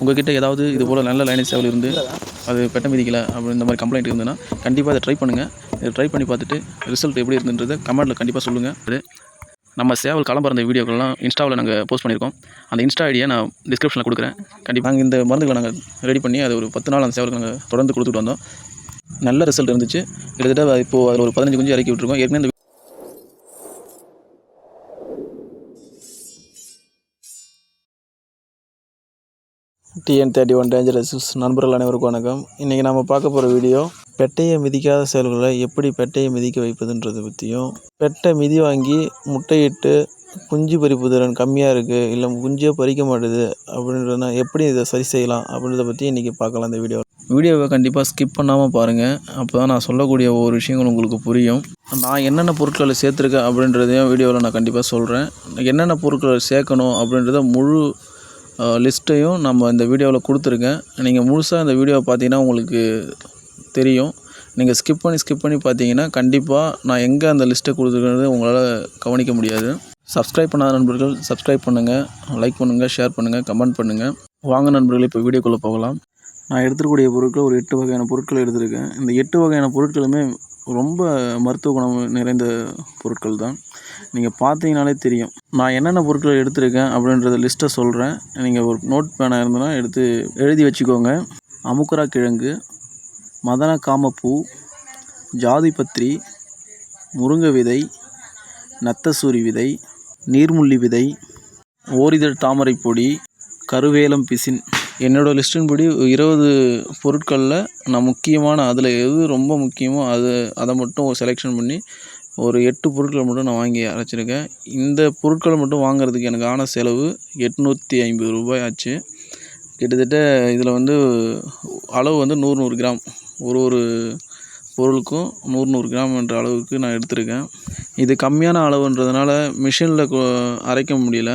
உங்ககிட்ட ஏதாவது இது போல் நல்ல லைனேஜ் சேவல் இருந்து அது பெட்ட மிதிக்கலை அப்படி இந்த மாதிரி கம்ப்ளைண்ட் இருந்ததுன்னா கண்டிப்பாக அதை ட்ரை பண்ணுங்கள். இதை ட்ரை பண்ணி பார்த்துட்டு ரிசல்ட் எப்படி இருந்துன்றதை கமெண்ட்டில் கண்டிப்பாக சொல்லுங்கள். அது நம்ம சேவல் களம் பறந்த வீடியோக்கள்லாம் இன்ஸ்டாவில் நாங்கள் போஸ்ட் பண்ணியிருக்கோம். அந்த இன்ஸ்டா ஐடியை நான் டிஸ்கிரிப்ஷனில் கொடுக்குறேன். கண்டிப்பாக நாங்கள் இந்த மருந்துகளை நாங்கள் ரெடி பண்ணி அது ஒரு 10 நாள் அந்த சேவலுக்கு நாங்கள் தொடர்ந்து கொடுத்துட்டு வந்தோம். நல்ல ரிசல்ட் இருந்துச்சு. கிட்டத்தட்ட இப்போது அதில் ஒரு 15 குஞ்சு இறக்கி விட்டுருக்கோம். ஏற்கனவே இந்த TN31 டேஞ்சரஸ் நண்பர்கள் அனைவருக்கும் வணக்கம். இன்றைக்கி நம்ம பார்க்க போகிற வீடியோ பெட்டையை மிதிக்காத சேவல்களை எப்படி பெட்டையை மிதிக்க வைப்பதுன்றதை பற்றியும், பெட்டை மிதி வாங்கி முட்டையிட்டு குஞ்சு பறிப்பு திறன் கம்மியாக இருக்குது, இல்லை குஞ்சே பறிக்க மாட்டுது அப்படின்றதுனா எப்படி இதை சரி செய்யலாம் அப்படின்றத பற்றி இன்றைக்கி பார்க்கலாம். இந்த வீடியோவை கண்டிப்பாக ஸ்கிப் பண்ணாமல் பாருங்கள். அப்போ தான் நான் சொல்லக்கூடிய ஒவ்வொரு விஷயங்கள் உங்களுக்கு புரியும். நான் என்னென்ன பொருட்களை சேர்த்துருக்கேன் அப்படின்றதையும் வீடியோவில் நான் கண்டிப்பாக சொல்கிறேன். என்னென்ன பொருட்களை சேர்க்கணும் அப்படின்றத முழு லிஸ்ட்டையும் நம்ம இந்த வீடியோவில் கொடுத்துருக்கேன். நீங்கள் முழுசாக இந்த வீடியோவை பார்த்தீங்கன்னா உங்களுக்கு தெரியும். நீங்கள் ஸ்கிப் பண்ணி பார்த்தீங்கன்னா கண்டிப்பாக நான் எங்கே அந்த லிஸ்ட்டை கொடுத்துருக்கிறது உங்களால் கவனிக்க முடியாது. சப்ஸ்கிரைப் பண்ணாத நண்பர்கள் சப்ஸ்கிரைப் பண்ணுங்கள், லைக் பண்ணுங்கள், ஷேர் பண்ணுங்கள், கமெண்ட் பண்ணுங்கள். வாங்க நண்பர்களே, இப்போ வீடியோக்குள்ளே போகலாம். நான் எடுத்துக்கூடிய பொருட்கள் ஒரு 8 வகையான பொருட்கள் எடுத்திருக்கேன். இந்த 8 வகையான பொருட்களுமே ரொம்ப மருத்துவ குணம் நிறைந்த பொருட்கள் தான். நீங்கள் பார்த்தீங்கனாலே தெரியும். நான் என்னென்ன பொருட்கள் எடுத்திருக்கேன் அப்படின்றத லிஸ்ட்டை சொல்கிறேன். நீங்கள் ஒரு நோட் பேனா இருந்ததுன்னா எடுத்து எழுதி வச்சுக்கோங்க. அமுக்குரா கிழங்கு, மதன காமப்பூ, ஜாதிபத்திரி, முருங்கை விதை, நத்தசூரி விதை, நீர்முள்ளி விதை, ஓரிதழ் தாமரை பொடி, கருவேலம் பிசின். என்னோடய லிஸ்டின்படி 20 பொருட்களில் நான் முக்கியமான அதில் எது ரொம்ப முக்கியமோ அதை மட்டும் செலெக்ஷன் பண்ணி ஒரு 8 பொருட்களை மட்டும் நான் வாங்கி அரைச்சிருக்கேன். இந்த பொருட்களை மட்டும் வாங்குறதுக்கு எனக்கு ஆன செலவு 850 ரூபாய் ஆச்சு. கிட்டத்தட்ட இதில் அளவு 100 கிராம், ஒரு பொருளுக்கும் 100 கிராம் என்ற அளவுக்கு நான் எடுத்திருக்கேன். இது கம்மியான அளவுன்றதுனால மிஷினில் அரைக்க முடியல.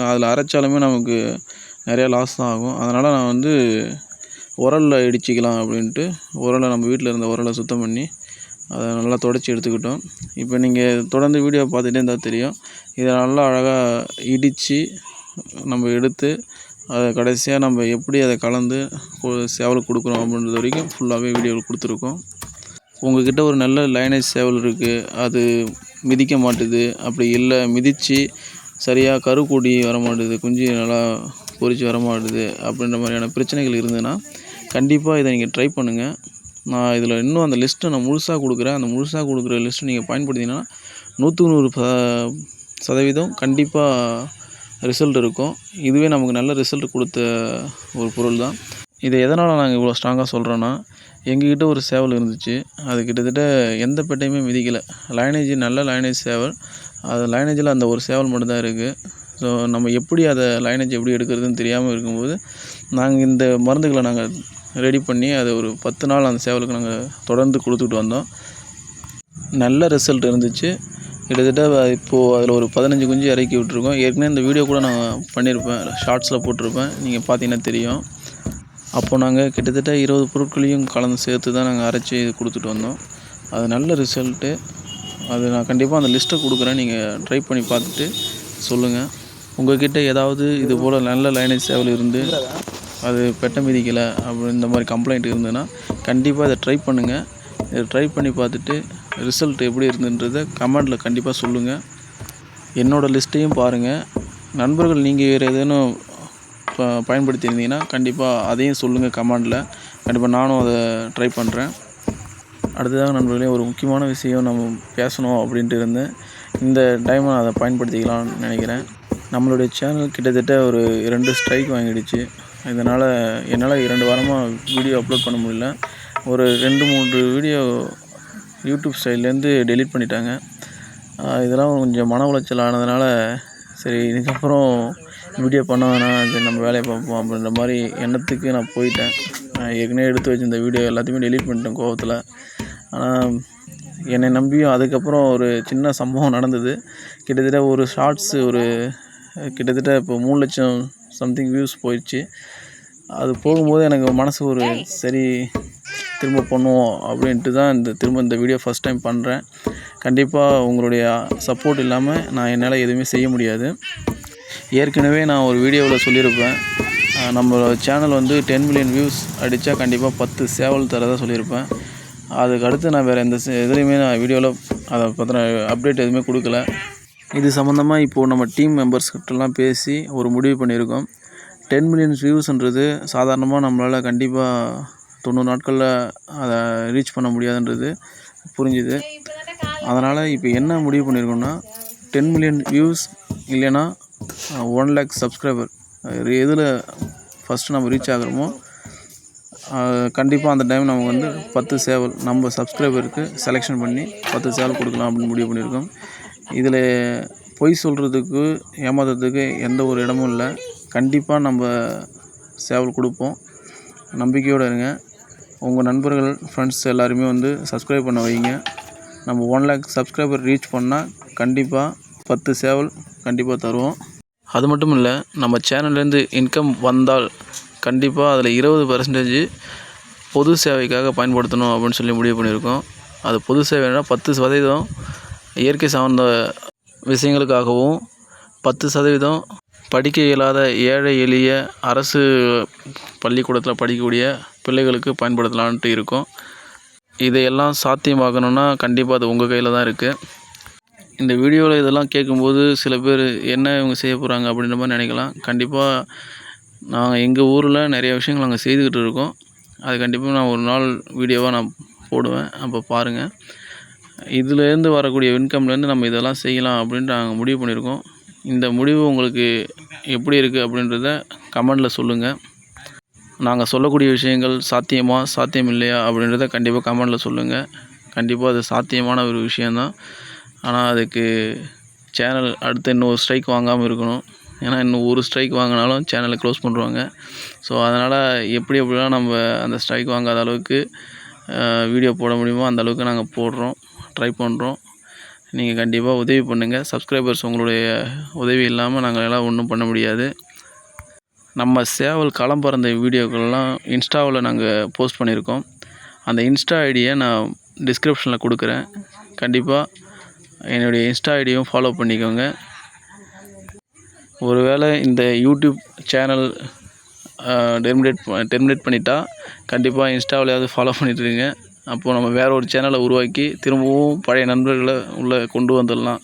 அதில் அரைச்சாலுமே நமக்கு நிறையா லாஸ் தான் ஆகும். அதனால் நான் உரலில் இடிச்சிக்கலாம் அப்படின்ட்டு நம்ம வீட்டில் இருந்த உரலை சுத்தம் பண்ணி அதை நல்லா துடைச்சி எடுத்துக்கிட்டோம். இப்போ நீங்கள் தொடர்ந்து வீடியோ பார்த்துட்டே இருந்தால் தெரியும். இதை நல்லா அழகாக இடித்து நம்ம எடுத்து அதை கடைசியாக நம்ம எப்படி அதை கலந்து சேவலுக்கு கொடுக்குறோம் அப்படின்றது வரைக்கும் ஃபுல்லாகவே வீடியோவில் கொடுத்துருக்கோம். உங்கள்கிட்ட ஒரு நல்ல லைனேஜ் சேவல் இருக்குது, அது மிதிக்க மாட்டுது, அப்படி இல்லை மிதித்து சரியாக கருக்கூடி வரமாட்டுது, குஞ்சு நல்லா பொரிச்சு வரமாட்டுது அப்படின்ற மாதிரியான பிரச்சனைகள் இருந்ததுன்னா கண்டிப்பாக இதை நீங்கள் ட்ரை பண்ணுங்கள். நான் இதில் இன்னும் அந்த லிஸ்ட்டை நான் முழுசாக கொடுக்குறேன். அந்த முழுசாக கொடுக்குற லிஸ்ட்டை நீங்கள் பயன்படுத்திங்கன்னா 100% கண்டிப்பாக ரிசல்ட் இருக்கும். இதுவே நமக்கு நல்ல ரிசல்ட் கொடுத்த ஒரு பொருள் தான். இதை எதனால் நாங்கள் இவ்வளோ ஸ்ட்ராங்காக சொல்கிறோன்னா, எங்ககிட்ட ஒரு சேவல் இருந்துச்சு. அது கிட்டத்தட்ட எந்த பெட்டையுமே மிதிக்கலை. நல்ல லைனேஜ் சேவல். அது லைனேஜில் அந்த ஒரு சேவல் மட்டும்தான் இருக்குது. ஸோ நம்ம எப்படி அதை லைனேஜ் எப்படி எடுக்கிறதுன்னு தெரியாமல் இருக்கும்போது நாங்கள் இந்த மருந்துகளை நாங்கள் ரெடி பண்ணி அதை ஒரு 10 நாள் அந்த சேவலுக்கு நாங்கள் தொடர்ந்து கொடுத்துட்டு வந்தோம். நல்ல ரிசல்ட் இருந்துச்சு. கிட்டத்தட்ட இப்போது அதில் ஒரு 15 குஞ்சு இறக்கி விட்டுருக்கோம். ஏற்கனவே இந்த வீடியோ கூட நான் பண்ணியிருப்பேன், ஷார்ட்ஸில் போட்டிருப்பேன், நீங்கள் பார்த்தீங்கன்னா தெரியும். அப்போது நாங்கள் கிட்டத்தட்ட 20 பொருட்களையும் கலந்து சேர்த்து தான் நாங்கள் அரைச்சி இது கொடுத்துட்டு வந்தோம். அது நல்ல ரிசல்ட்டு. அது நான் கண்டிப்பாக அந்த லிஸ்ட்டை கொடுக்குறேன். நீங்கள் ட்ரை பண்ணி பார்த்துட்டு சொல்லுங்கள். உங்கள்கிட்ட ஏதாவது இது போல் நல்ல லைனேஜ் சேவல் இருந்து அது பெட்டை மிதிக்கலை அப்படி இந்த மாதிரி கம்ப்ளைண்ட் இருந்ததுன்னா கண்டிப்பாக இதை ட்ரை பண்ணுங்கள். இதை ட்ரை பண்ணி பார்த்துட்டு ரிசல்ட் எப்படி இருந்துன்றதை கமெண்டில் கண்டிப்பாக சொல்லுங்கள். என்னோடய லிஸ்ட்டையும் பாருங்கள். நண்பர்கள் நீங்கள் வேறு ஏதேனும் பயன்படுத்தியிருந்தீங்கன்னா கண்டிப்பாக அதையும் சொல்லுங்கள் கமெண்டில். கண்டிப்பாக நானும் அதை ட்ரை பண்ணுறேன். அடுத்ததாக நண்பர்களே, ஒரு முக்கியமான விஷயம் நம்ம பேசணும் அப்படின்ட்டு இருந்தேன். இந்த டைமை நான் அதை பயன்படுத்திக்கலாம்னு நினைக்கிறேன். நம்மளுடைய சேனல் கிட்டத்தட்ட ஒரு 2 ஸ்ட்ரைக் வாங்கிடுச்சு. இதனால் என்னால் 2 வாரமாக வீடியோ அப்லோட் பண்ண முடியல. ஒரு 2-3 வீடியோ யூடியூப் ஸ்டைல்லேருந்து டெலீட் பண்ணிட்டாங்க. இதெல்லாம் கொஞ்சம் மன உளைச்சல் ஆனதுனால சரி இதுக்கப்புறம் வீடியோ பண்ண வேணாம், சரி நம்ம வேலையை பார்ப்போம் அப்படின்ற மாதிரி எண்ணத்துக்கு நான் போயிட்டேன். ஏற்கனவே எடுத்து வச்சிருந்த வீடியோ எல்லாத்தையுமே டெலீட் பண்ணிட்டேன் கோவத்தில். ஆனால் என்னை நம்பியும் அதுக்கப்புறம் ஒரு சின்ன சம்பவம் நடந்தது. கிட்டத்தட்ட ஒரு ஷார்ட்ஸு கிட்டத்தட்ட இப்போ 3 லட்சம் சம்திங் வியூஸ் போயிடுச்சு. அது போகும்போது எனக்கு மனசு சரி திரும்ப பண்ணுவோம் அப்படின்ட்டு தான் திரும்ப இந்த வீடியோ ஃபஸ்ட் டைம் பண்ணுறேன். கண்டிப்பாக உங்களுடைய சப்போர்ட் இல்லாமல் நான் என்னால் எதுவுமே செய்ய முடியாது. ஏற்கனவே நான் ஒரு வீடியோவில் சொல்லியிருப்பேன், நம்ம சேனல் வந்து 10 மில்லியன் வியூஸ் அடித்தா கண்டிப்பாக 10 சேவல் தரதா சொல்லியிருப்பேன். அதுக்கு அடுத்து நான் வேறு எந்த எதுலேயுமே நான் வீடியோவில் அதை பற்றின அப்டேட் எதுவுமே கொடுக்கல. இது சம்மந்தமாக இப்போது நம்ம டீம் மெம்பர்ஸ்கிட்டலாம் பேசி ஒரு முடிவு பண்ணியிருக்கோம். 10 மில்லியன் வியூஸ்ன்றது சாதாரணமாக நம்மளால் கண்டிப்பாக 90 நாட்களில் அதை ரீச் பண்ண முடியாதுன்றது புரிஞ்சுது. அதனால் இப்போ என்ன முடிவு பண்ணியிருக்கோம்னா 10 மில்லியன் வியூஸ் இல்லைன்னா 1 லேக் சப்ஸ்கிரைபர் எதில் ஃபஸ்ட்டு நம்ம ரீச் ஆகிறோமோ கண்டிப்பாக அந்த டைம் நமக்கு வந்து 10 சேவல் நம்ம சப்ஸ்கிரைபருக்கு செலெக்ஷன் பண்ணி 10 சேவல் கொடுக்கலாம் அப்படின்னு முடிவு பண்ணியிருக்கோம். இதில் பொய் சொல்கிறதுக்கு ஏமாத்துறதுக்கு எந்த ஒரு இடமும் இல்லை. கண்டிப்பாக நம்ம சேவல் கொடுப்போம். நம்பிக்கையோடு இருங்க. உங்கள் நண்பர்கள் ஃப்ரெண்ட்ஸ் எல்லாருமே வந்து சப்ஸ்கிரைப் பண்ண வைங்க. நம்ம 1 லேக் சப்ஸ்கிரைபர் ரீச் பண்ணால் கண்டிப்பாக 10 சேவல் கண்டிப்பாக தருவோம். அது மட்டும் இல்லை, நம்ம சேனல்லேருந்து இன்கம் வந்தால் கண்டிப்பாக அதில் 20% பொது சேவைக்காக பயன்படுத்தணும் அப்படின்னு சொல்லி முடிவு பண்ணியிருக்கோம். அது பொது சேவைனா 10% இயற்கை சார்ந்த விஷயங்களுக்காகவும் 10% படிக்க இயலாத ஏழை எளிய அரசு பள்ளிக்கூடத்தில் படிக்கக்கூடிய பிள்ளைகளுக்கு பயன்படுத்தலான்ட்டு இருக்கோம். இதையெல்லாம் சாத்தியமாக்கணும்னா கண்டிப்பாக அது உங்கள் கையில் தான் இருக்குது. இந்த வீடியோவில் இதெல்லாம் கேட்கும்போது சில பேர் என்ன இவங்க செய்ய போகிறாங்க அப்படின்ற மாதிரி நினைக்கலாம். கண்டிப்பாக நாங்கள் எங்கள் ஊரில் நிறைய விஷயங்கள் நாங்கள் செய்துக்கிட்டு இருக்கோம். அது கண்டிப்பாக நான் ஒரு நாள் வீடியோவாக நான் போடுவேன், அப்போ பாருங்கள். இதுலேருந்து வரக்கூடிய இன்கம்லேருந்து நம்ம இதெல்லாம் செய்யலாம் அப்படின்ட்டு நாங்கள் முடிவு பண்ணியிருக்கோம். இந்த முடிவு உங்களுக்கு எப்படி இருக்குது அப்படின்றத கமெண்டில் சொல்லுங்கள். நாங்கள் சொல்லக்கூடிய விஷயங்கள் சாத்தியம் இல்லையா அப்படின்றத கண்டிப்பாக கமெண்டில் சொல்லுங்கள். கண்டிப்பாக அது சாத்தியமான ஒரு விஷயந்தான். ஆனால் அதுக்கு சேனல் அடுத்து இன்னும் ஒரு ஸ்ட்ரைக் வாங்காமல் இருக்கணும். ஏன்னா இன்னும் ஒரு ஸ்ட்ரைக் வாங்கினாலும் சேனலை க்ளோஸ் பண்ணுவாங்க. ஸோ அதனால் எப்படிலாம் நம்ம அந்த ஸ்ட்ரைக் வாங்காத அளவுக்கு வீடியோ போட முடியுமோ அந்த அளவுக்கு நாங்கள் போடுறோம், ட்ரை பண்ணுறோம். நீங்கள் கண்டிப்பாக உதவி பண்ணுங்கள். சப்ஸ்கிரைபர்ஸ் உங்களுடைய உதவி இல்லாமல் நாங்கள் எல்லாம் ஒன்றும் பண்ண முடியாது. நம்ம சேவல் களம் பறந்த வீடியோக்கள்லாம் இன்ஸ்டாவில் நாங்கள் போஸ்ட் பண்ணியிருக்கோம். அந்த இன்ஸ்டா ஐடியை நான் டிஸ்கிரிப்ஷனில் கொடுக்குறேன். கண்டிப்பாக என்னுடைய இன்ஸ்டா ஐடியும் ஃபாலோ பண்ணிக்கோங்க. ஒருவேளை இந்த யூடியூப் சேனல் டெர்மினேட் பண்ணிட்டா கண்டிப்பாக இன்ஸ்டாவிலையாவது ஃபாலோ பண்ணிட்டுருங்க. அப்போது நம்ம வேறு ஒரு சேனலை உருவாக்கி திரும்பவும் பழைய நண்பர்களை உள்ளே கொண்டு வந்துடலாம்.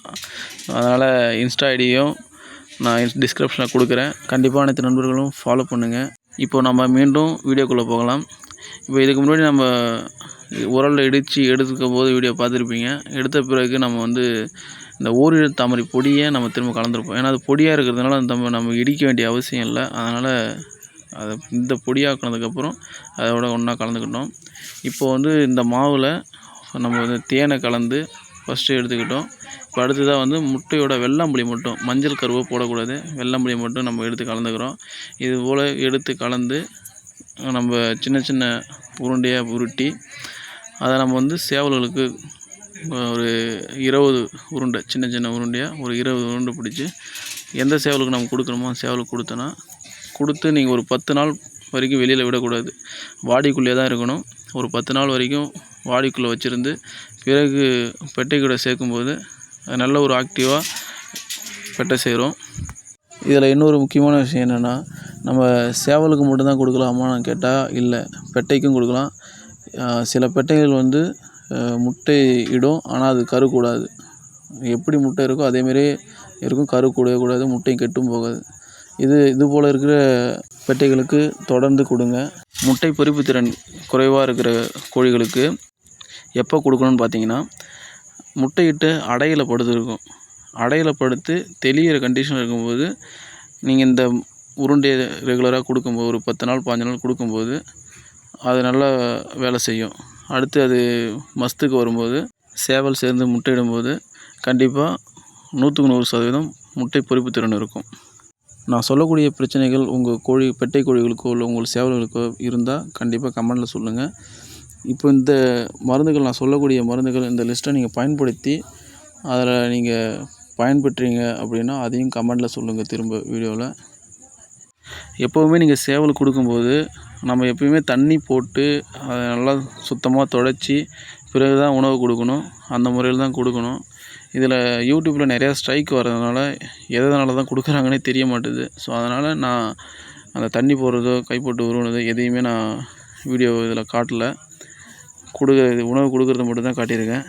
அதனால் இன்ஸ்டா ஐடியும் நான் டிஸ்கிரிப்ஷனில் கொடுக்குறேன். கண்டிப்பாக அனைத்து நண்பர்களும் ஃபாலோ பண்ணுங்கள். இப்போ நம்ம மீண்டும் வீடியோக்குள்ளே போகலாம். இப்போ இதுக்கு முன்னாடி நம்ம உரலில் இடித்து எடுத்துக்கும் போது வீடியோ பார்த்துருப்பீங்க. எடுத்த பிறகு நம்ம வந்து இந்த ஓரிரு தாமரை பொடியை நம்ம திரும்ப கலந்துருப்போம். ஏன்னா அது பொடியாக இருக்கிறதுனால நம்ம இடிக்க வேண்டிய அவசியம் இல்லை. அதனால் அதை இந்த பொடியாக்கினதுக்கப்புறம் அதோட ஒன்றா கலந்துக்கிட்டோம். இப்போ வந்து இந்த மாவில் நம்ம வந்து தேனை கலந்து ஃபஸ்ட்டு எடுத்துக்கிட்டோம். இப்போ அடுத்ததாக வந்து முட்டையோட வெள்ளாம்புளி மட்டும், மஞ்சள் கருவை போடக்கூடாது, வெள்ளாம்புளி மட்டும் நம்ம எடுத்து கலந்துக்கிறோம். இது போல் எடுத்து கலந்து நம்ம சின்ன சின்ன உருண்டையாக உருட்டி அதை நம்ம வந்து சேவல்களுக்கு ஒரு 20 உருண்டை, சின்ன சின்ன உருண்டையாக ஒரு 20 உருண்டை பிடிச்சி எந்த சேவலுக்கு நம்ம கொடுக்குறோமோ சேவலுக்கு கொடுத்து நீங்கள் ஒரு 10 நாள் வரைக்கும் வெளியில் விடக்கூடாது. வாடிக்குள்ளே தான் இருக்கணும். ஒரு 10 நாள் வரைக்கும் வாடிக்குள்ளே வச்சுருந்து பிறகு பெட்டை கூட சேர்க்கும்போது நல்ல ஒரு ஆக்டிவாக பெட்டை சேரும். இதில் இன்னொரு முக்கியமான விஷயம் என்னென்னா, நம்ம சேவலுக்கு மட்டும்தான் கொடுக்கலாமான்னு கேட்டால் இல்லை, பெட்டைக்கும் கொடுக்கலாம். சில பெட்டைகள் வந்து முட்டை இடும், ஆனால் அது கருக்கூடாது. எப்படி முட்டை இருக்கோ அதேமாரியே இருக்கும், கரு கூடக்கூடாது, முட்டையும் கெட்டும் போகாது. இது போல் இருக்கிற பெட்டைகளுக்கு தொடர்ந்து கொடுங்க. முட்டை பொரிப்பு திறன் குறைவாக இருக்கிற கோழிகளுக்கு எப்போ கொடுக்கணும்னு பார்த்தீங்கன்னா, முட்டையிட்டு அடையில் படுத்துருக்கும், அடையில் படுத்து தெளிகிற கண்டிஷன் இருக்கும்போது நீங்கள் இந்த உருண்டையை ரெகுலராக கொடுக்கும்போது ஒரு 10 நாள் 15 நாள் கொடுக்கும்போது அது நல்லா வேலை செய்யும். அடுத்து அது மஸ்துக்கு வரும்போது சேவல் சேர்ந்து முட்டையிடும்போது கண்டிப்பாக 100க்கு 100% முட்டை பொரிப்பு திறன் இருக்கும். நான் சொல்லக்கூடிய பிரச்சனைகள் உங்கள் பெட்டை கோழிகளுக்கோ இல்லை உங்கள் சேவல்களுக்கோ இருந்தால் கண்டிப்பாக கமெண்டில் சொல்லுங்கள். இப்போ இந்த மருந்துகள், நான் சொல்லக்கூடிய மருந்துகள், இந்த லிஸ்ட்டை நீங்கள் பயன்படுத்தி அதில் நீங்கள் பயன்பெற்றீங்க அப்படின்னா அதையும் கமெண்டில் சொல்லுங்கள். திரும்ப வீடியோவில் எப்போவுமே நீங்கள் சேவல் கொடுக்கும்போது நம்ம எப்பயுமே தண்ணி போட்டு அதை நல்லா சுத்தமாக துடைச்சி பிறகு தான் உணவு கொடுக்கணும். அந்த முறையில் தான் கொடுக்கணும். இதில் யூடியூப்பில் நிறையா ஸ்ட்ரைக் வர்றதுனால எதனால தான் கொடுக்குறாங்கன்னே தெரிய மாட்டுது. ஸோ அதனால் நான் அந்த தண்ணி போடுறதோ கை போட்டு உருவுனதோ எதையுமே நான் வீடியோ இதில் காட்டல. உணவு கொடுக்குறத மட்டும் தான் காட்டியிருக்கேன்.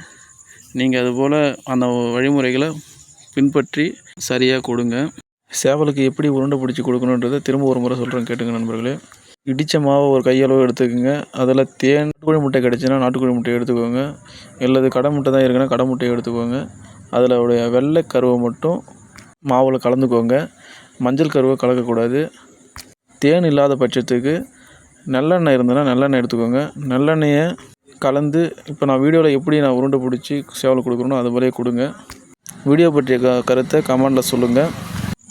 நீங்கள் அதுபோல் அந்த வழிமுறைகளை பின்பற்றி சரியாக கொடுங்க. சேவலுக்கு எப்படி உருண்டை பிடிச்சி கொடுக்கணுன்றதை திரும்ப ஒரு முறை சொல்கிறேன், கேட்டுங்க நண்பர்களே. இடித்த மாவை ஒரு கையளவு எடுத்துக்கோங்க. அதில் நாட்டுக்கோழி முட்டை கிடச்சின்னா நாட்டுக்கோழி முட்டையை எடுத்துக்கோங்க. இல்லது கடை முட்டை தான் இருக்குன்னா கடை முட்டையை எடுத்துக்கோங்க. அதில் உடைய வெள்ளை கருவை மட்டும் மாவில் கலந்துக்கோங்க. மஞ்சள் கருவை கலக்கக்கூடாது. தேன் இல்லாத பட்சத்துக்கு நல்லெண்ணெய் இருந்ததுன்னா நல்லெண்ணெய் எடுத்துக்கோங்க. நல்லெண்ணெயை கலந்து இப்போ நான் வீடியோவில் எப்படி நான் உருண்டை பிடிச்சி சேவலுக்கு கொடுக்குறேனோ அது போலயே கொடுங்க. வீடியோ பற்றிய கருத்தை கமெண்டில் சொல்லுங்கள்.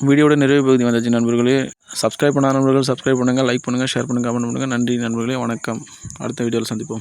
வீடியோட நிறைவு பகுதி வந்தாச்சு நண்பர்களே. சப்ஸ்கிரைப் பண்ணாத நண்பர்கள் சப்ஸ்கிரைப் பண்ணுங்கள், லைக் பண்ணுங்கள், ஷேர் பண்ணுங்கள், கமெண்ட் பண்ணுங்கள். நன்றி நண்பர்களே, வணக்கம். அடுத்த வீடியோவில் சந்திப்போம்.